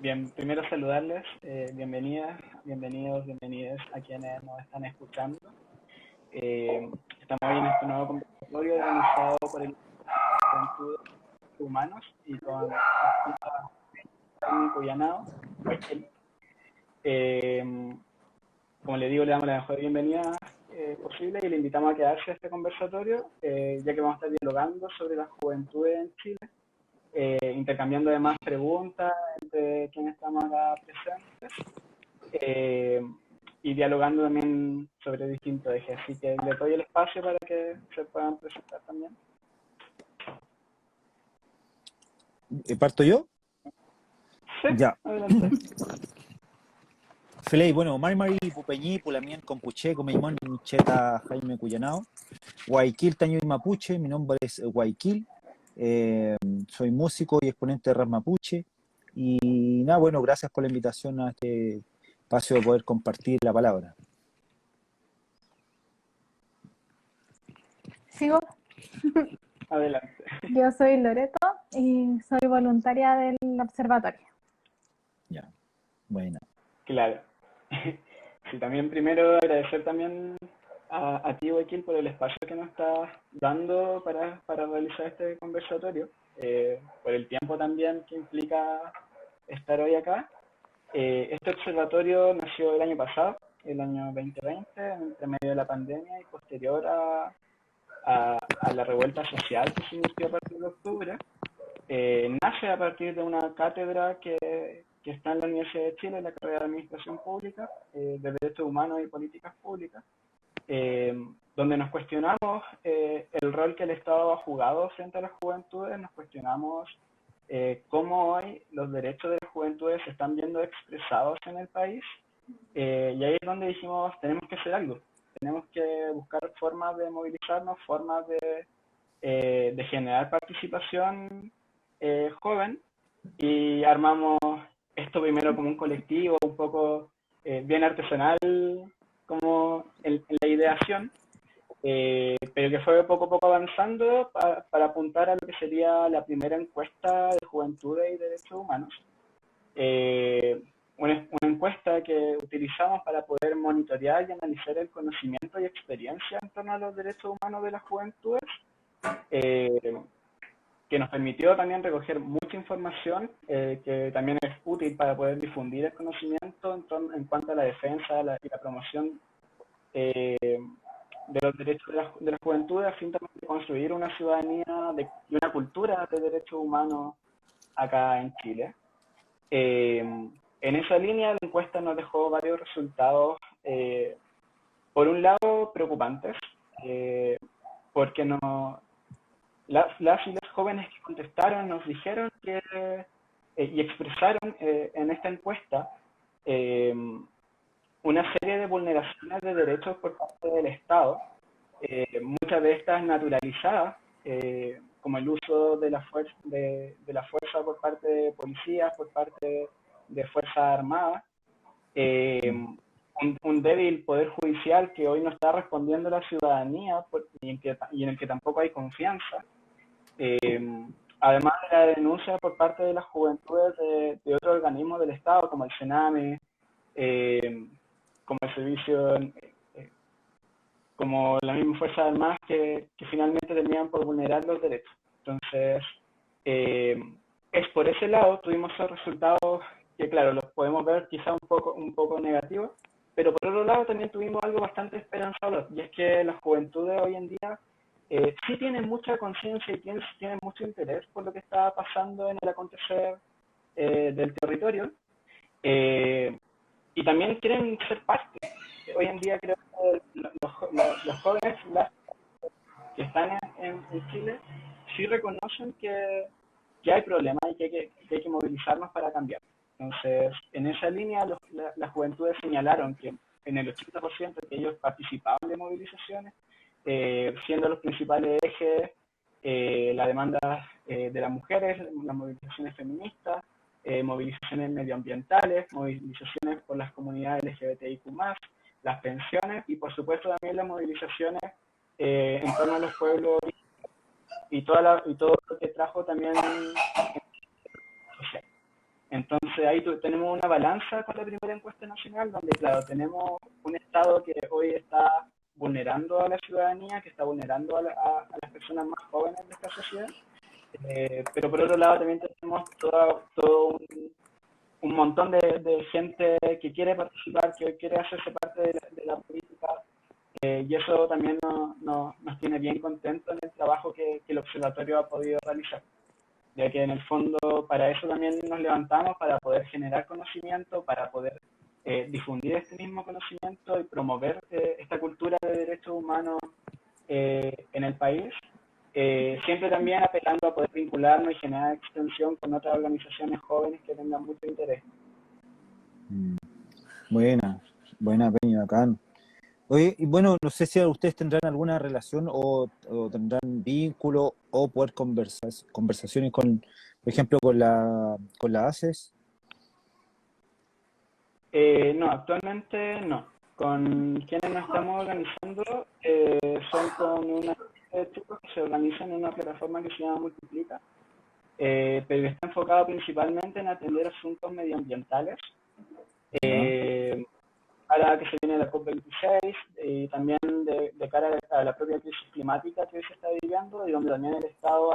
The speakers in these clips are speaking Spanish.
Bien, primero saludarles, bienvenidas, bienvenidos, bienvenidas a quienes nos están escuchando. Estamos hoy en este nuevo conversatorio organizado por el Juventud Humanos y con Jaime Cuyanao. Como le digo, le damos la mejor bienvenida posible y le invitamos a quedarse a este conversatorio, ya que vamos a estar dialogando sobre las juventudes en Chile. Intercambiando además preguntas entre quienes estamos acá presentes y dialogando también sobre distintos ejes. Así que le doy el espacio para que se puedan presentar también. ¿Parto yo? Sí, ya. Adelante. Felei, bueno, Mari Pupeñí, Pulamien, Compuche, Comeimón, Cheta, Jaime Cuyanao, Guayaquil, Taño y Mapuche, mi nombre es Guayaquil, soy músico y exponente de rap mapuche, y nada, bueno, gracias por la invitación a este espacio de poder compartir la palabra. ¿Sigo? Adelante. Yo soy Loreto y soy voluntaria del observatorio. Ya, bueno. Claro. Sí, también primero agradecer también a ti, Guayaquil, por el espacio que nos estás dando para realizar este conversatorio, por el tiempo también que implica estar hoy acá. Este observatorio nació el año pasado, el año 2020, entre medio de la pandemia y posterior a la revuelta social que se inició a partir de octubre. Nace a partir de una cátedra que está en la Universidad de Chile, en la carrera de Administración Pública, de Derechos Humanos y Políticas Públicas, donde nos cuestionamos el rol que el Estado ha jugado frente a las juventudes, nos cuestionamos cómo hoy los derechos de las juventudes se están viendo expresados en el país, y ahí es donde dijimos, tenemos que hacer algo, tenemos que buscar formas de movilizarnos, formas de generar participación joven, y armamos esto primero como un colectivo, un poco bien artesanal, como en la ideación, pero que fue poco a poco avanzando para apuntar a lo que sería la primera encuesta de juventudes y derechos humanos. Una encuesta que utilizamos para poder monitorear y analizar el conocimiento y experiencia en torno a los derechos humanos de las juventudes, que nos permitió también recoger mucha información que también es útil para poder difundir el conocimiento en cuanto a la defensa y la promoción de los derechos de las juventudes, a fin de construir una ciudadanía y una cultura de derechos humanos acá en Chile. En esa línea, la encuesta nos dejó varios resultados, por un lado, preocupantes, porque las y los jóvenes que contestaron nos dijeron que, y expresaron en esta encuesta una serie de vulneraciones de derechos por parte del Estado, muchas de estas naturalizadas, como el uso de la fuerza por parte de policías, por parte de Fuerzas Armadas, un débil poder judicial que hoy no está respondiendo a la ciudadanía y en el que tampoco hay confianza. Además de la denuncia por parte de las juventudes de otros organismos del Estado, como el Sename, como el servicio, como la misma Fuerza Armadas, que finalmente terminan por vulnerar los derechos. Entonces, es por ese lado, tuvimos esos resultados que, claro, los podemos ver quizá un poco negativos, pero por otro lado también tuvimos algo bastante esperanzador, y es que las juventudes hoy en día sí tienen mucha conciencia y tienen mucho interés por lo que está pasando en el acontecer del territorio, y también quieren ser parte. Hoy en día creo que los jóvenes que están en Chile sí reconocen que hay problemas y que hay que movilizarnos para cambiar. Entonces, en esa línea, las juventudes señalaron que en el 80% que ellos participaban de movilizaciones, siendo los principales ejes la demanda de las mujeres, las movilizaciones feministas, movilizaciones medioambientales, movilizaciones por las comunidades LGBTIQ+, las pensiones y por supuesto también las movilizaciones en torno a los pueblos y todo lo que trajo también social. Entonces, Entonces ahí tenemos una balanza con la primera encuesta nacional, donde claro, tenemos un Estado que hoy está vulnerando a la ciudadanía, que está vulnerando a las personas más jóvenes de esta sociedad, pero por otro lado también tenemos todo un montón de gente que quiere participar, que quiere hacerse parte de la política, y eso también nos tiene bien contentos en el trabajo que el observatorio ha podido realizar, ya que en el fondo para eso también nos levantamos, para poder generar conocimiento, para poder difundir este mismo conocimiento y promover esta cultura de derechos humanos en el país, siempre también apelando a poder vincularnos y generar extensión con otras organizaciones jóvenes que tengan mucho interés. Buena, buena, Peña, bacán. Oye, y bueno, no sé si ustedes tendrán alguna relación o tendrán vínculo o poder conversaciones con, por ejemplo, con la ACES. No, actualmente no. Con quienes nos estamos organizando son con una de chicos que se organizan en una plataforma que se llama Multiplica, pero está enfocado principalmente en atender asuntos medioambientales. Ahora que se viene la COP26 y también de cara a la propia crisis climática que hoy se está viviendo y donde también el Estado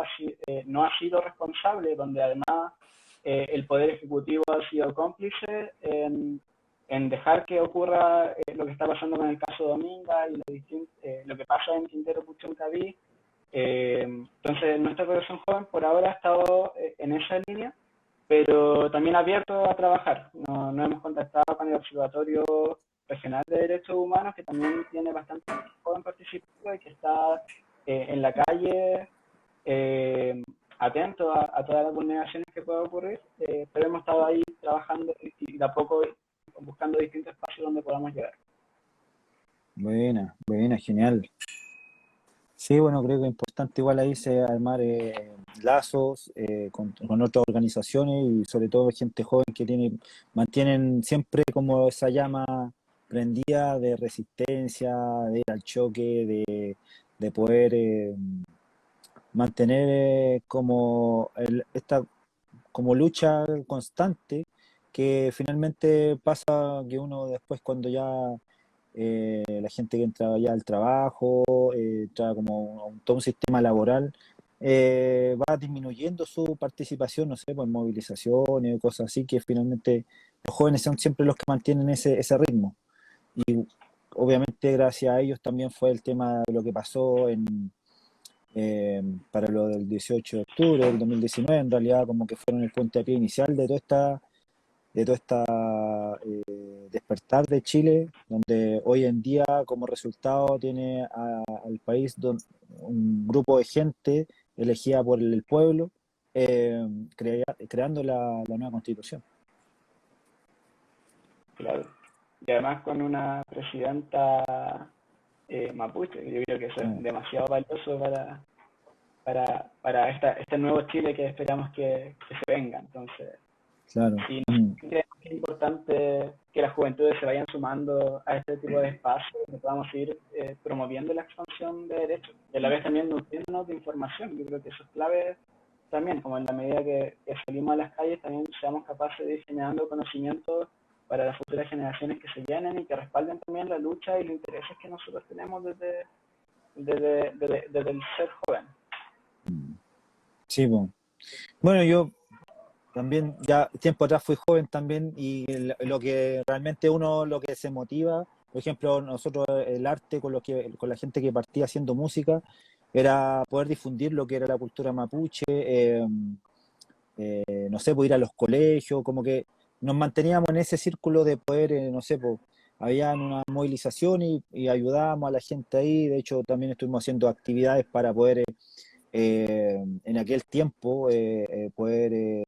no ha sido responsable, donde además el Poder Ejecutivo ha sido cómplice en dejar que ocurra lo que está pasando con el caso Dominga y lo que pasa en Quintero Puchuncaví. Entonces, nuestra Coalición Joven por ahora ha estado en esa línea, pero también abierto a trabajar. Nos hemos contactado con el Observatorio Regional de Derechos Humanos, que también tiene bastante joven participando y que está en la calle atento a todas las vulneraciones que puedan ocurrir, pero hemos estado ahí trabajando y de a poco buscando distintos espacios donde podamos llegar. Buena, buena, genial. Sí, bueno, creo que es importante igual ahí armar lazos con otras organizaciones y sobre todo gente joven que mantienen siempre como esa llama prendida de resistencia, de ir al choque, de poder mantener esta como lucha constante que finalmente pasa que uno después cuando ya la gente que entra ya al trabajo, entra como a todo un sistema laboral, va disminuyendo su participación, no sé, pues movilizaciones, cosas así, que finalmente los jóvenes son siempre los que mantienen ese ritmo. Y obviamente gracias a ellos también fue el tema de lo que pasó para lo del 18 de octubre del 2019, en realidad como que fueron el puntapié inicial de toda esta despertar de Chile, donde hoy en día como resultado tiene al país un grupo de gente elegida por el pueblo creando la nueva constitución. Claro. Y además con una presidenta mapuche, yo creo que eso es demasiado valioso para este nuevo Chile que esperamos que se venga. Entonces, claro. Sí, creo que es importante que las juventudes se vayan sumando a este tipo de espacios, que podamos ir promoviendo la expansión de derechos y a la vez también nutriéndonos de información. Yo creo que eso es clave también, como en la medida que salimos a las calles también seamos capaces de ir generando conocimiento para las futuras generaciones que se vienen y que respalden también la lucha y los intereses que nosotros tenemos desde el ser joven. Sí, bueno, yo también ya tiempo atrás fui joven también y lo que realmente lo que se motiva, por ejemplo, nosotros el arte con la gente que partía haciendo música era poder difundir lo que era la cultura mapuche, no sé, pues ir a los colegios, como que nos manteníamos en ese círculo de poder, no sé, pues habían una movilización y ayudábamos a la gente ahí. De hecho también estuvimos haciendo actividades para poder en aquel tiempo poder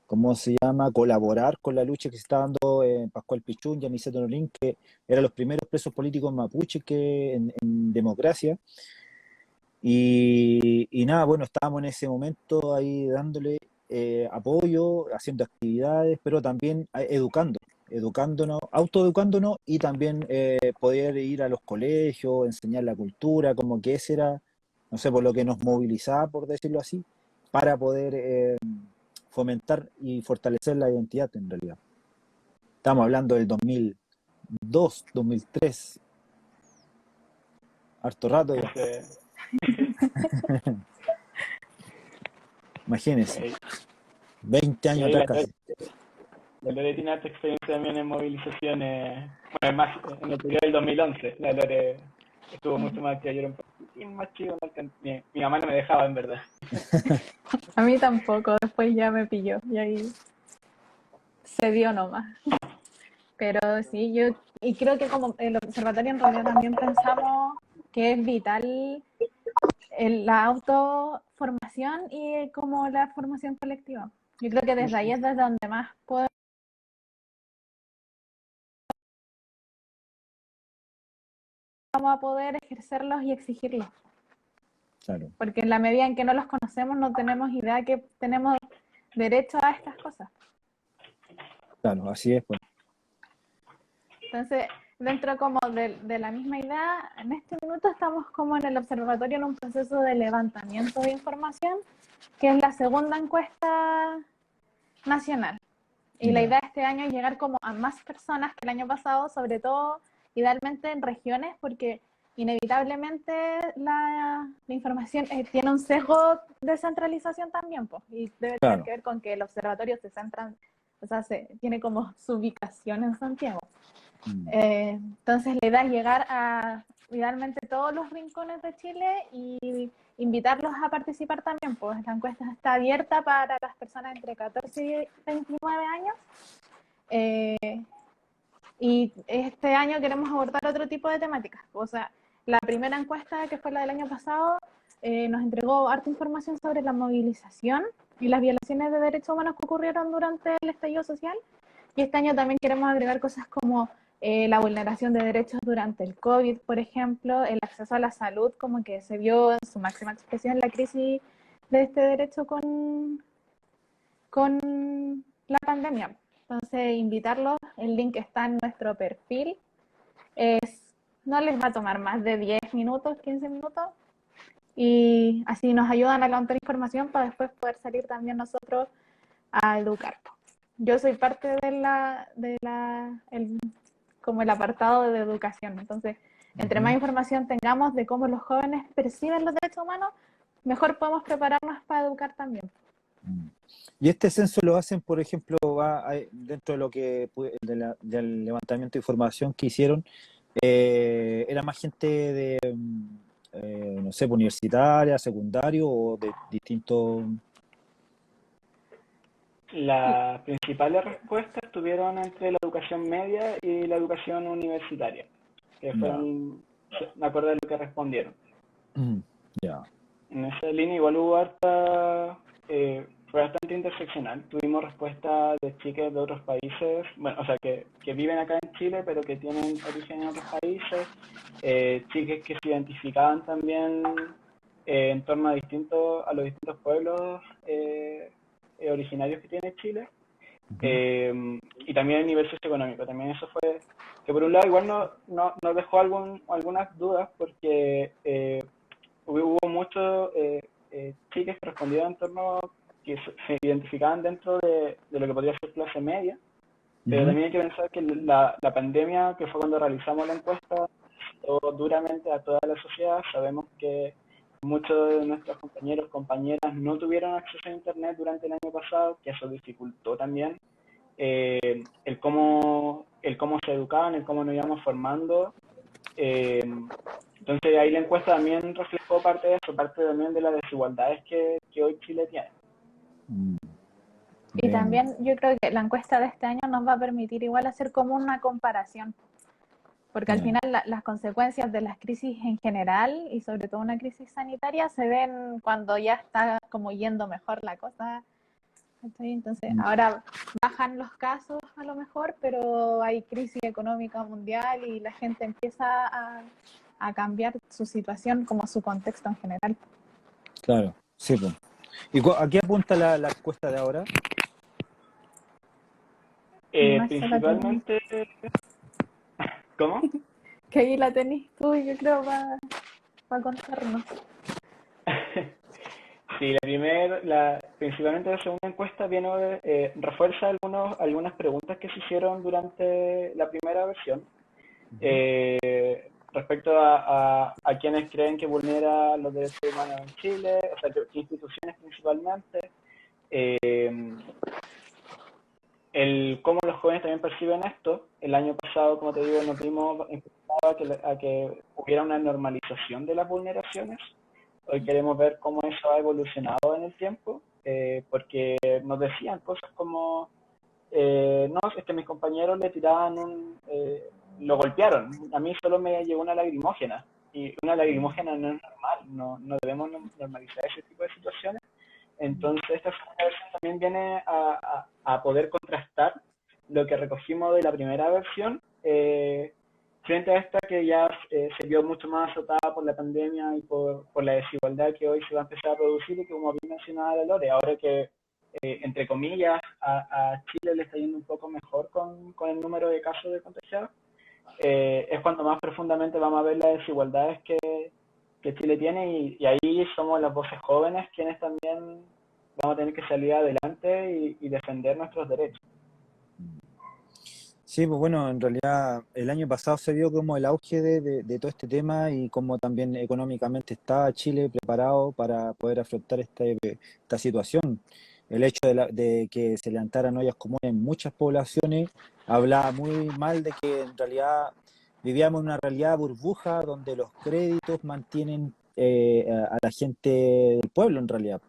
¿cómo se llama? Colaborar con la lucha que se está dando en Pascual Pichún y Aniceto Nolín, que eran los primeros presos políticos mapuches que en democracia. Y nada, bueno, estábamos en ese momento ahí dándole apoyo, haciendo actividades, pero también educándonos, autoeducándonos y también poder ir a los colegios, enseñar la cultura, como que ese era, no sé, por lo que nos movilizaba, por decirlo así, para poder fomentar y fortalecer la identidad en realidad. Estamos hablando del 2002, 2003, harto rato ya. Entonces, Imagínense, eh, 20 años sí, atrás casi. la Lore tiene harta experiencia también en movilizaciones, bueno, más en el periodo del 2011. La Lore estuvo mucho más activa, yo era un poquitín más chico, mi mamá no me dejaba, en verdad. A mí tampoco, después ya me pilló y ahí se dio nomás. Pero sí, yo y creo que como el observatorio en realidad también pensamos que es vital la autoformación y como la formación colectiva. Yo creo que desde ahí es desde donde más vamos a poder ejercerlos y exigirlos. Claro, Porque en la medida en que no los conocemos no tenemos idea que tenemos derecho a estas cosas. claro, así es, pues. Entonces, dentro como de la misma idea, en este minuto estamos como en el observatorio en un proceso de levantamiento de información, que es la segunda encuesta nacional. Y la idea de este año es llegar como a más personas que el año pasado, sobre todo, idealmente en regiones, porque inevitablemente la información tiene un sesgo de centralización también, pues, y debe tener Claro. que ver con que el observatorio se centra, o sea, tiene como su ubicación en Santiago. Entonces la idea es llegar a idealmente todos los rincones de Chile y invitarlos a participar también, pues la encuesta está abierta para las personas entre 14 y 29 años. Y este año queremos abordar otro tipo de temáticas. O sea, la primera encuesta, que fue la del año pasado, nos entregó harta información sobre la movilización y las violaciones de derechos humanos que ocurrieron durante el estallido social. Y este año también queremos agregar cosas como la vulneración de derechos durante el COVID, por ejemplo, el acceso a la salud, como que se vio en su máxima expresión la crisis de este derecho con la pandemia. Entonces, invitarlos, el link está en nuestro perfil. No les va a tomar más de 10 minutos, 15 minutos, y así nos ayudan a levantar información para después poder salir también nosotros a educar. Yo soy parte como el apartado de educación, entonces, entre más información tengamos de cómo los jóvenes perciben los derechos humanos, mejor podemos prepararnos para educar también. Y este censo lo hacen, por ejemplo, dentro de lo que del levantamiento de información que hicieron, era más gente de, no sé, universitaria, secundario o de distintos. Las principales respuestas estuvieron entre la educación media y la educación universitaria, que Ya. fueron, me acuerdo de lo que respondieron. Ya. En esa línea igual hubo harta, fue bastante interseccional. Tuvimos respuestas de chicas de otros países, bueno, o sea, que viven acá en Chile, pero que tienen origen en otros países, chicas que se identificaban también en torno a los distintos pueblos originarios que tiene Chile. Y también el nivel socioeconómico. También eso fue, que por un lado igual nos dejó algunas dudas porque hubo muchos chicas que respondieron en torno que se identificaban dentro de lo que podría ser clase media, pero también hay que pensar que la pandemia, que fue cuando realizamos la encuesta, afectó duramente a toda la sociedad. Sabemos que muchos de nuestros compañeros, compañeras no tuvieron acceso a internet durante el año pasado, que eso dificultó también el cómo se educaban, el cómo nos íbamos formando. Entonces ahí la encuesta también reflejó parte de eso, parte también de las desigualdades que hoy Chile tiene. Y también yo creo que la encuesta de este año nos va a permitir igual hacer como una comparación, porque al final las consecuencias de las crisis en general y sobre todo una crisis sanitaria se ven cuando ya está como yendo mejor la cosa. Entonces ahora bajan los casos a lo mejor, pero hay crisis económica mundial y la gente empieza a cambiar su situación como su contexto en general. Claro, sí, pues. ¿Y a qué apunta la encuesta de ahora? Principalmente, ¿cómo? Que ahí la tenés tú, yo creo, para contarnos. Sí, principalmente la segunda encuesta viene, refuerza algunas preguntas que se hicieron durante la primera versión respecto a quienes creen que vulnera los derechos humanos en Chile, o sea, qué instituciones principalmente, cómo los jóvenes también perciben esto. El año pasado, como te digo, nos vimos a que hubiera una normalización de las vulneraciones. Hoy queremos ver cómo eso ha evolucionado en el tiempo, porque nos decían cosas como, no, es que mis compañeros le tiraban lo golpearon, a mí solo me llegó una lagrimógena, y una lagrimógena no es normal, no debemos normalizar ese tipo de situaciones. Entonces esta segunda versión también viene a poder contrastar lo que recogimos de la primera versión, frente a esta que ya se vio mucho más azotada por la pandemia y por la desigualdad que hoy se va a empezar a producir, y que, como bien mencionaba la Lore, ahora que, entre comillas, a Chile le está yendo un poco mejor con el número de casos de contagiados, es cuando más profundamente vamos a ver las desigualdades que Chile tiene, y ahí somos las voces jóvenes quienes también vamos a tener que salir adelante y defender nuestros derechos. Sí, pues bueno, en realidad el año pasado se vio como el auge de todo este tema y cómo también económicamente está Chile preparado para poder afrontar esta situación. El hecho de que se levantaran ollas comunes en muchas poblaciones hablaba muy mal de que en realidad vivíamos en una realidad burbuja donde los créditos mantienen a la gente del pueblo en realidad.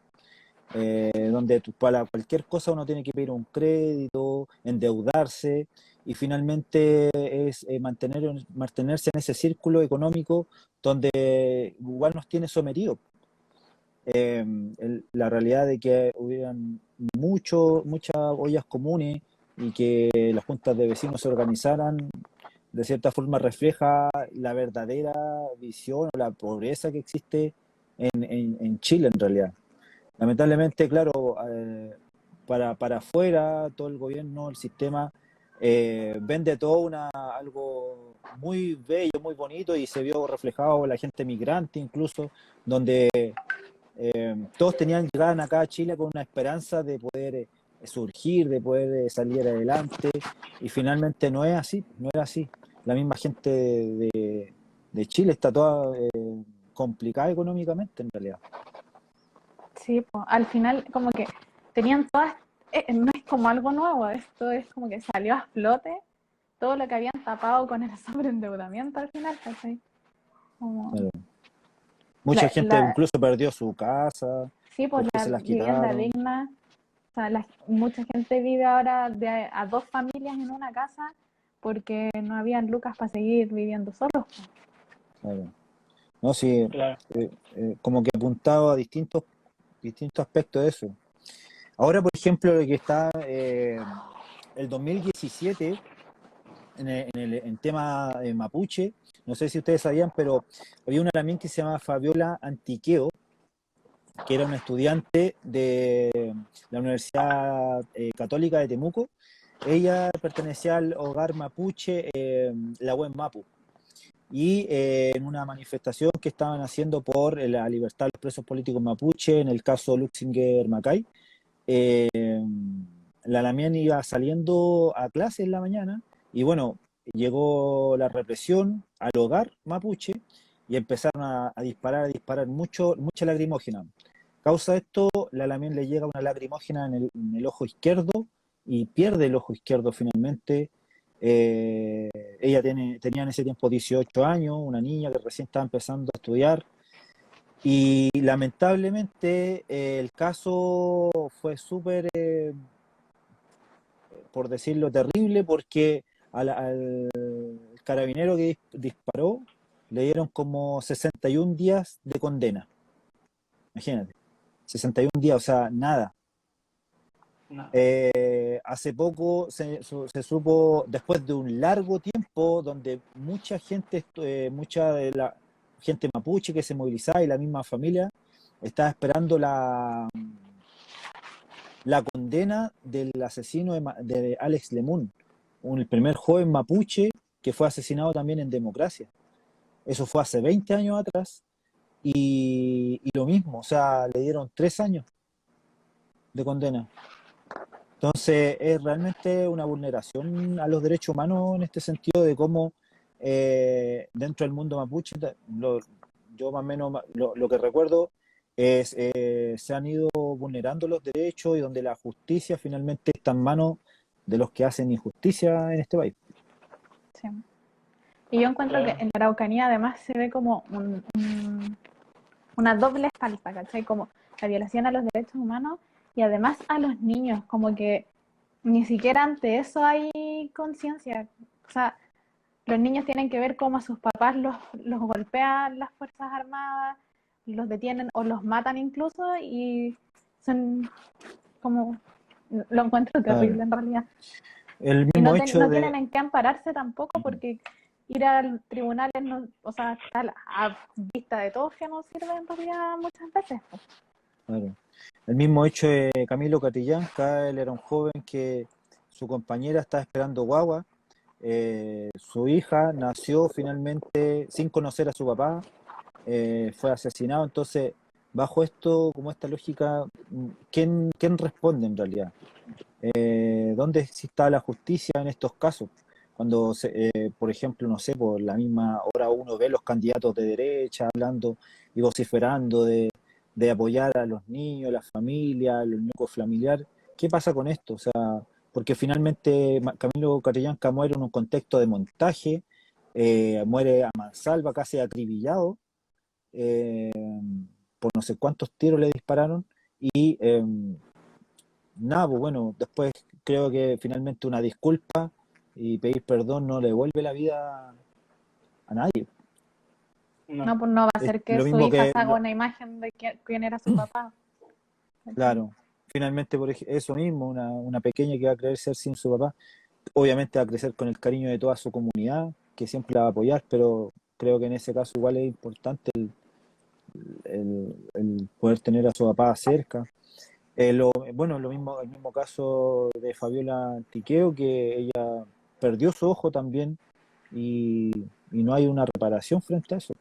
Donde para cualquier cosa uno tiene que pedir un crédito, endeudarse, y finalmente es mantenerse en ese círculo económico donde igual nos tiene sometidos. La realidad de que hubieran muchas ollas comunes y que las juntas de vecinos se organizaran, de cierta forma refleja la verdadera visión o la pobreza que existe en Chile en realidad. Lamentablemente, claro, para afuera, todo el gobierno, el sistema, vende todo algo muy bello, muy bonito, y se vio reflejado en la gente migrante incluso, donde todos llegaban acá a Chile con una esperanza de poder surgir, de poder salir adelante, y finalmente no es así, no era así. La misma gente de Chile está toda complicada económicamente en realidad. Sí, pues, al final como que tenían todas, no es como algo nuevo, esto es como que salió a flote todo lo que habían tapado con el sobreendeudamiento al final, ¿cachai? Como Claro. Mucha gente la, incluso perdió su casa sí, pues porque la se las vivienda quitaron. digna, o sea, mucha gente vive ahora a dos familias en una casa porque no habían lucas para seguir viviendo solos, pues. Claro. No, sí, Claro. como que apuntado a distintos aspectos de eso. Ahora, por ejemplo, lo que está el 2017 en tema mapuche, no sé si ustedes sabían, pero había una también que se llama Fabiola Antiqueo, que era una estudiante de la Universidad Católica de Temuco. Ella pertenecía al hogar mapuche, la Buen Mapu. Y en una manifestación que estaban haciendo por la libertad de los presos políticos mapuche, en el caso Luxinger Macay, eh, la Lamien iba saliendo a clase en la mañana, y bueno, llegó la represión al hogar mapuche y empezaron a disparar mucha lacrimógena. Causa esto, la Lamien le llega una lacrimógena en el ojo izquierdo y pierde el ojo izquierdo finalmente. Ella tenía en ese tiempo 18 años, una niña que recién estaba empezando a estudiar, y lamentablemente el caso fue súper, por decirlo, terrible, porque al carabinero que disparó le dieron como 61 días de condena. Imagínate, 61 días, o sea, nada. No. Hace poco se supo, después de un largo tiempo, donde mucha de la gente mapuche que se movilizaba y la misma familia estaba esperando la condena del asesino de Alex Lemun, el primer joven mapuche que fue asesinado también en democracia. Eso fue hace 20 años atrás, y lo mismo, o sea, le dieron 3 años. de condena. Entonces, es realmente una vulneración a los derechos humanos en este sentido de cómo dentro del mundo mapuche, yo más o menos lo que recuerdo es se han ido vulnerando los derechos y donde la justicia finalmente está en manos de los que hacen injusticia en este país. Sí. Y yo encuentro que Claro, en la Araucanía además se ve como una doble falta, ¿cachai? Como la violación a los derechos humanos y además a los niños, como que ni siquiera ante eso hay conciencia. O sea, los niños tienen que ver cómo a sus papás los golpean las Fuerzas Armadas, los detienen o los matan incluso y son como, lo encuentro Claro. terrible en realidad. El Y mismo hecho no tienen de... en qué ampararse tampoco porque ir al tribunal, no, o sea, está a vista de todos que no sirve en realidad muchas veces. Pues. Claro. El mismo hecho de Camilo Catrillanca, él era un joven que su compañera estaba esperando guagua, su hija nació finalmente sin conocer a su papá, fue asesinado, entonces bajo esto, como esta lógica, ¿quién responde en realidad? ¿Dónde está la justicia en estos casos? Cuando, por ejemplo, no sé, por la misma hora uno ve los candidatos de derecha hablando y vociferando de apoyar a los niños, las familias, los núcleos familiares. ¿Qué pasa con esto? O sea, porque finalmente Camilo Catrillanca muere en un contexto de montaje, muere a mansalva, casi acribillado, eh, por no sé cuántos tiros le dispararon y nada, pues bueno, después creo que finalmente una disculpa y pedir perdón no le devuelve la vida a nadie. no. No, pues no va a Es ser que lo su mismo hija que, se haga una imagen de quién era su papá. ¿Cachai? claro, finalmente eso mismo, una pequeña que va a creer ser sin su papá, obviamente va a crecer con el cariño de toda su comunidad, que siempre la va a apoyar, pero creo que en ese caso igual es importante el poder tener a su papá cerca. Bueno, el mismo caso de Fabiola Antiqueo, que ella perdió su ojo también y, y no hay una reparación frente a eso.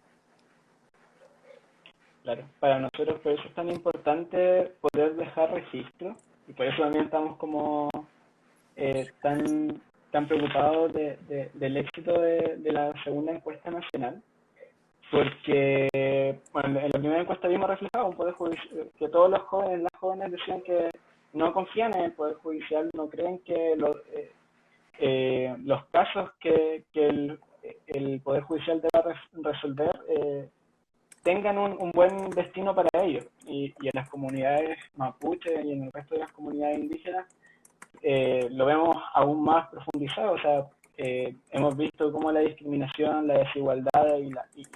Claro, para nosotros por eso es tan importante poder dejar registro y por eso también estamos como tan preocupados del éxito de la segunda encuesta nacional, porque bueno, en la primera encuesta vimos reflejado un poder judicial, que todos las jóvenes decían que no confían en el poder judicial, no creen que los casos que el poder judicial deba resolver tengan un buen destino para ellos. Y en las comunidades mapuche y en el resto de las comunidades indígenas lo vemos aún más profundizado. O sea, hemos visto cómo la discriminación, la desigualdad y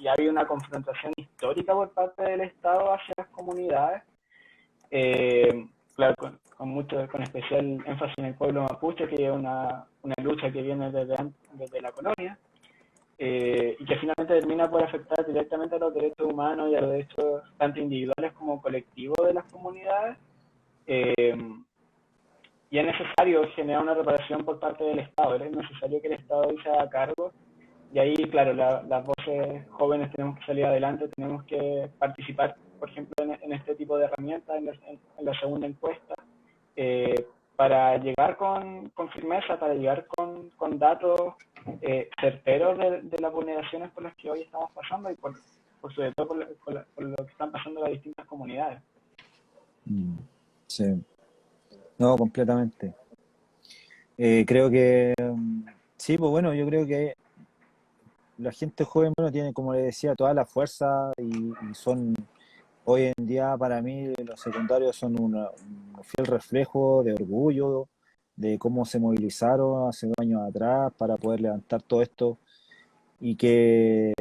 ha habido una confrontación histórica por parte del Estado hacia las comunidades. Claro, con especial énfasis en el pueblo mapuche, que es una lucha que viene desde la colonia. Y que finalmente termina por afectar directamente a los derechos humanos y a los derechos tanto individuales como colectivos de las comunidades. Eh, y es necesario generar una reparación por parte del Estado, es necesario que el Estado se haga cargo. Y ahí, claro, las voces jóvenes tenemos que salir adelante, tenemos que participar, por ejemplo, en este tipo de herramientas, en la segunda encuesta, para llegar con firmeza, para llegar con datos certeros de las vulneraciones por las que hoy estamos pasando y por sobre todo por lo que están pasando las distintas comunidades. Mm, sí, no, completamente. Creo que sí, pues bueno, yo creo que la gente joven, bueno, tiene, como le decía, toda la fuerza y son, hoy en día para mí los secundarios son un fiel reflejo de orgullo, de cómo se movilizaron hace 2 años atrás para poder levantar todo esto y que,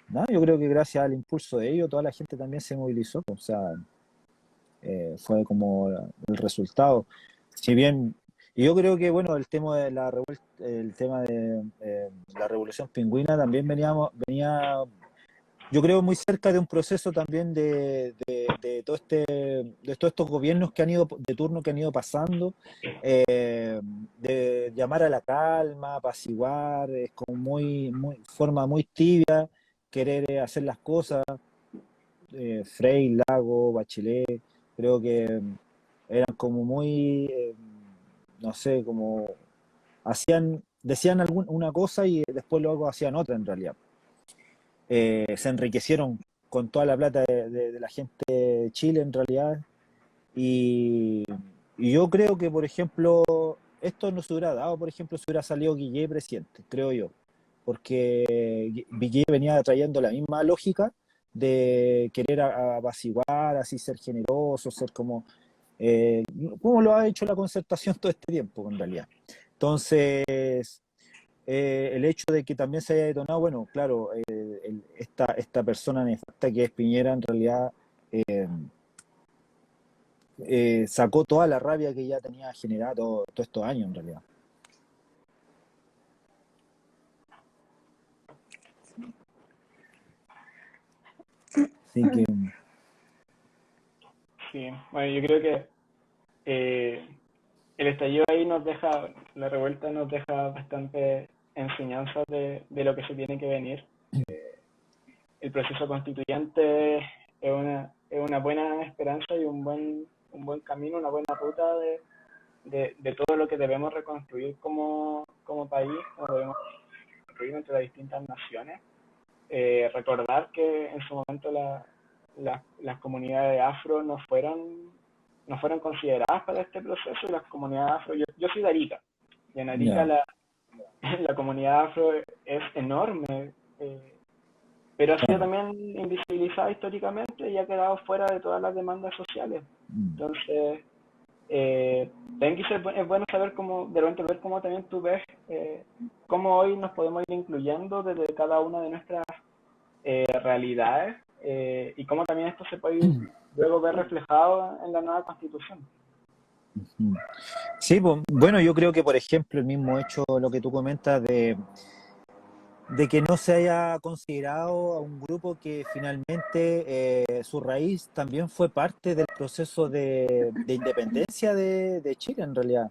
nada, yo creo que gracias al impulso de ellos toda la gente también se movilizó, o sea, fue como el resultado. Si bien, y yo creo que bueno, el tema de la revuelta, el tema de la revolución pingüina también venía, yo creo, muy cerca de un proceso también de todo de todos estos gobiernos que han ido de turno que han ido pasando, de llamar a la calma, apaciguar, es como forma muy tibia, querer hacer las cosas, Frei, Lago, Bachelet, creo que eran como muy, no sé, como decían una cosa y después luego hacían otra en realidad. Se enriquecieron con toda la plata de la gente de Chile en realidad y, y yo creo que, por ejemplo, esto no se hubiera dado, por ejemplo, si hubiera salido Guille presidente, creo yo, porque Guille venía trayendo la misma lógica de querer apaciguar, así ser generoso, ser eh, como lo ha hecho la concertación todo este tiempo, en realidad. Entonces, el hecho de que también se haya detonado, bueno, claro, esta persona nefasta que es Piñera, en realidad sacó toda la rabia que ya tenía generado todos estos años, en realidad. Así que, Sí, bueno, yo creo que eh, el estallido ahí nos deja, la revuelta nos deja bastante enseñanzas de lo que se tiene que venir. El proceso constituyente es una buena esperanza y un buen camino, una buena ruta de todo lo que debemos reconstruir como país, como debemos reconstruir entre las distintas naciones. Recordar que en su momento las comunidades afro no fueron consideradas para este proceso y las comunidades afro, yo soy de Arica, y en Arica ya, la comunidad afro es enorme, pero ha sido claro. también invisibilizada históricamente y ha quedado fuera de todas las demandas sociales. Mm, Entonces, también es bueno saber cómo, de repente ver cómo también tú ves cómo hoy nos podemos ir incluyendo desde cada una de nuestras realidades y cómo también esto se puede ir luego ver reflejado en la nueva constitución. mm. Sí, pues, bueno, yo creo que, por ejemplo, el mismo hecho, lo que tú comentas de que no se haya considerado a un grupo que finalmente su raíz también fue parte del proceso de independencia de Chile, en realidad.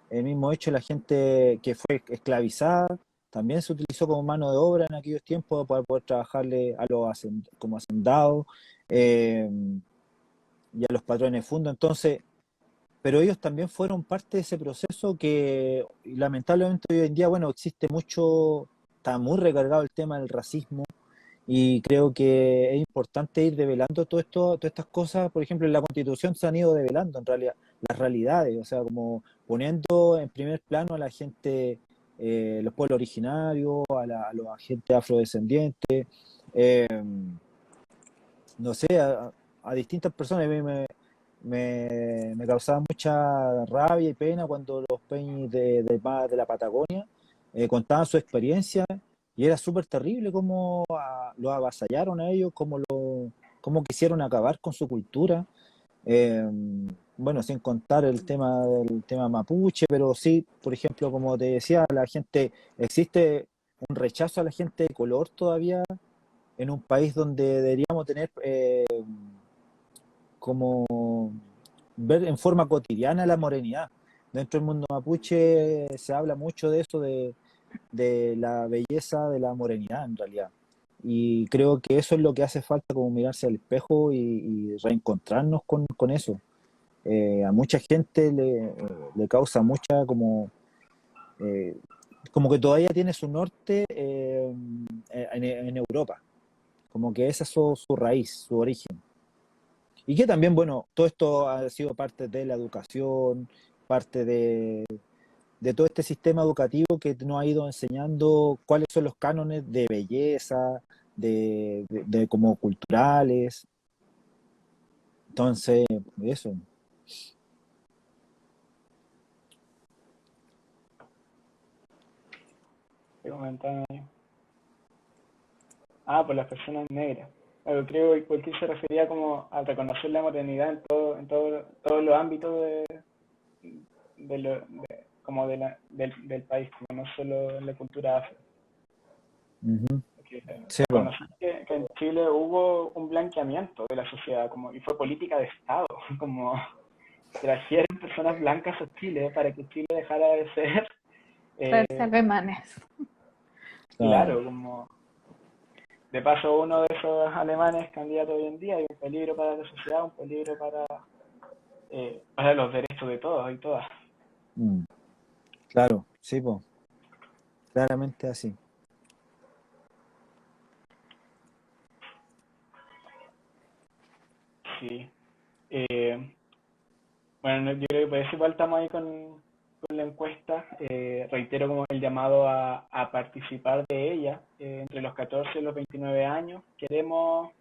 El mismo hecho, la gente que fue esclavizada también se utilizó como mano de obra en aquellos tiempos para poder trabajarle a como hacendados eh, y a los patrones de fundo. Entonces, pero ellos también fueron parte de ese proceso que lamentablemente hoy en día, bueno, existe mucho, está muy recargado el tema del racismo y creo que es importante ir develando todo esto, todas estas cosas. Por ejemplo, en la Constitución se han ido develando en realidad las realidades, o sea, como poniendo en primer plano a la gente, los pueblos originarios, a los agentes afrodescendientes, eh, no sé, a distintas personas. A mí me causaba mucha rabia y pena cuando los peñis de la Patagonia contaban su experiencia y era súper terrible cómo lo avasallaron a ellos, cómo quisieron acabar con su cultura. Eh, bueno, sin contar del tema mapuche, pero sí, por ejemplo, como te decía, existe un rechazo a la gente de color todavía en un país donde deberíamos tener como ver en forma cotidiana la morenidad. Dentro del mundo mapuche se habla mucho de eso, de la belleza de la morenidad en realidad. Y creo que eso es lo que hace falta, como mirarse al espejo y reencontrarnos con eso. A mucha gente le causa mucha eh, como que todavía tiene su norte en Europa, como que esa es su raíz, su origen. Y que también, bueno, todo esto ha sido parte de la educación, parte de todo este sistema educativo que nos ha ido enseñando cuáles son los cánones de belleza, de como culturales. Entonces, eso. Que comentaban ahí. Ah, por las personas negras. Creo que porque se refería como a reconocer la modernidad todos los ámbitos como del país, como no solo en la cultura afro. Ujú. Que Sí, po. reconocer que en Chile hubo un blanqueamiento de la sociedad como, y fue política de Estado, como trajeron personas blancas a Chile para que Chile dejara de ser, Traerse eh, alemanes. Claro. claro, como de paso uno de esos alemanes candidato hoy en día y un peligro para la sociedad, un peligro para los derechos de todos y todas. Mm, claro, sí, pues, claramente así. Sí. Bueno, yo creo que por eso igual estamos ahí con la encuesta. Reitero como el llamado a participar de ella entre los 14 y los 29 años. Queremos,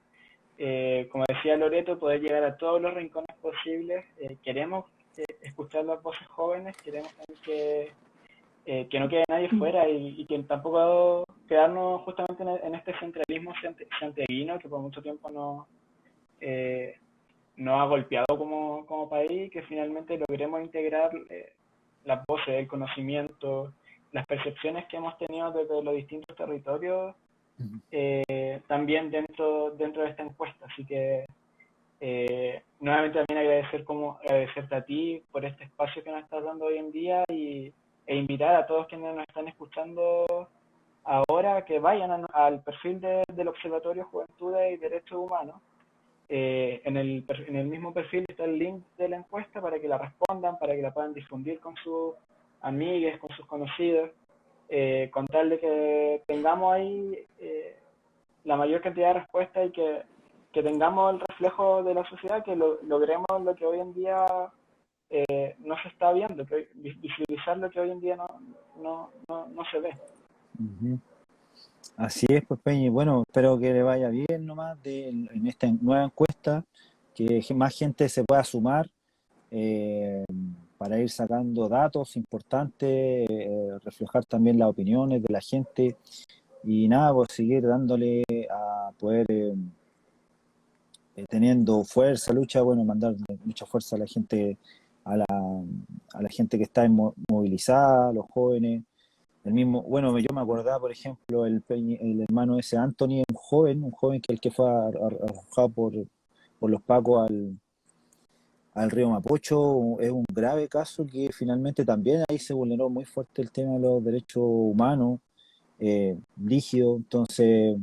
como decía Loreto, poder llegar a todos los rincones posibles. Queremos escuchar las voces jóvenes, queremos también que no quede nadie fuera y que tampoco quedarnos justamente en este centralismo santiaguino que por mucho tiempo eh, nos ha golpeado como país, que finalmente logremos integrar las voces, el conocimiento, las percepciones que hemos tenido desde los distintos territorios Ujú. también dentro de esta encuesta. Así que nuevamente también agradecerte a ti por este espacio que nos estás dando hoy en día e invitar a todos quienes nos están escuchando ahora que vayan al perfil del Observatorio Juventudes y Derechos Humanos. En el mismo perfil está el link de la encuesta para que la respondan, para que la puedan difundir con sus amigues, con sus conocidos, con tal de que tengamos ahí la mayor cantidad de respuestas y que tengamos el reflejo de la sociedad, que logremos lo que hoy en día no se está viendo, que visibilizar lo que hoy en día no se ve. Ujú. Así es, pues Peña, y bueno, espero que le vaya bien nomás en esta nueva encuesta, que más gente se pueda sumar eh, para ir sacando datos importantes, reflejar también las opiniones de la gente y nada, pues seguir dándole a poder, teniendo fuerza, lucha, bueno, mandar mucha fuerza a la gente, a la gente que está movilizada, a los jóvenes. El mismo, bueno, yo me acordaba, por ejemplo, el hermano ese Anthony, un joven que el que fue arrojado por los pacos al río Mapocho, es un grave caso que finalmente también ahí se vulneró muy fuerte el tema de los derechos humanos, rígido, entonces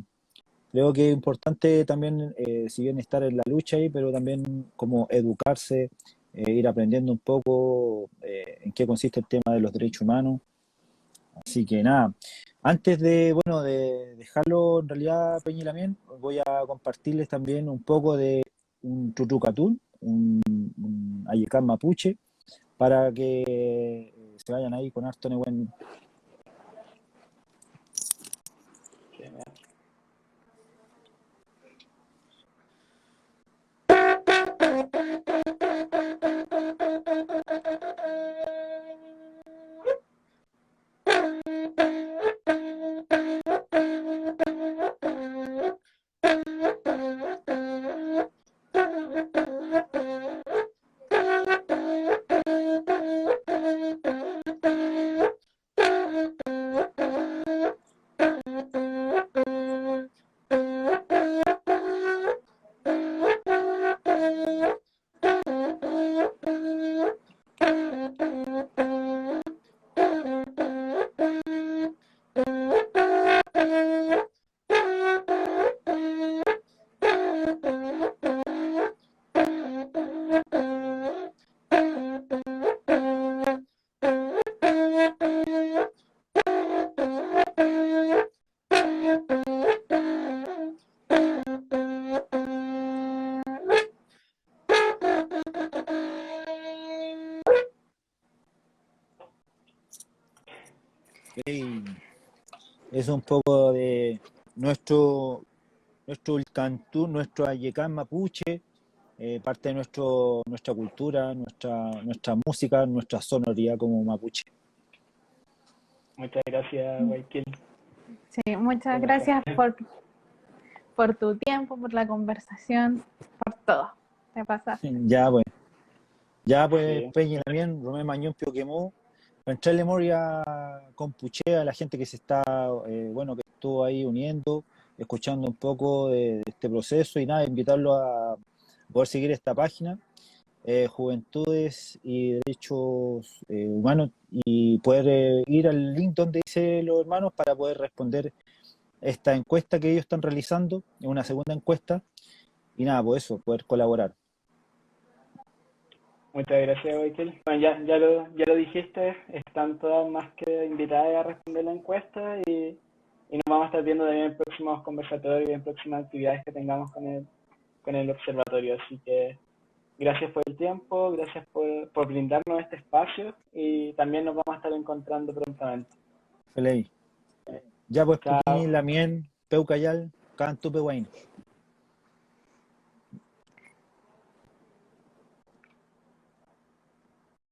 creo que es importante también, si bien estar en la lucha ahí, pero también como educarse, ir aprendiendo un poco en qué consiste el tema de los derechos humanos. Así que nada, antes de, bueno, de dejarlo en realidad, Peña y Lamien, voy a compartirles también un poco de un Chuchucatún, un Ayecán mapuche, para que se vayan ahí con harto buen. Es un poco de nuestro Ulcantú, nuestro Ayecán mapuche, parte de nuestra cultura, nuestra música, nuestra sonoridad como mapuche. Muchas gracias, Guayaquil. Sí, muchas gracias por tu tiempo, por la conversación, por todo. Te pasaste. Ya pues, Sí, Peña también, Romé Mañón Pio Quemó, para entrarle memoria con Puché a la gente que se está, bueno, que estuvo ahí uniendo, escuchando un poco de este proceso y nada, invitarlo a poder seguir esta página, Juventudes y Derechos Humanos, y poder ir al link donde dice los hermanos para poder responder esta encuesta que ellos están realizando, una segunda encuesta, y nada, pues eso, poder colaborar. Muchas gracias, Michael. Bueno, ya lo dijiste, están todas más que invitadas a responder la encuesta y nos vamos a estar viendo también en próximos conversatorios y en próximas actividades que tengamos con el observatorio. Así que gracias por el tiempo, gracias por brindarnos este espacio y también nos vamos a estar encontrando prontamente. Feliz. Ya pues, Chao. Puquini, Lamien, Peucayal, Cantu, Pehuain.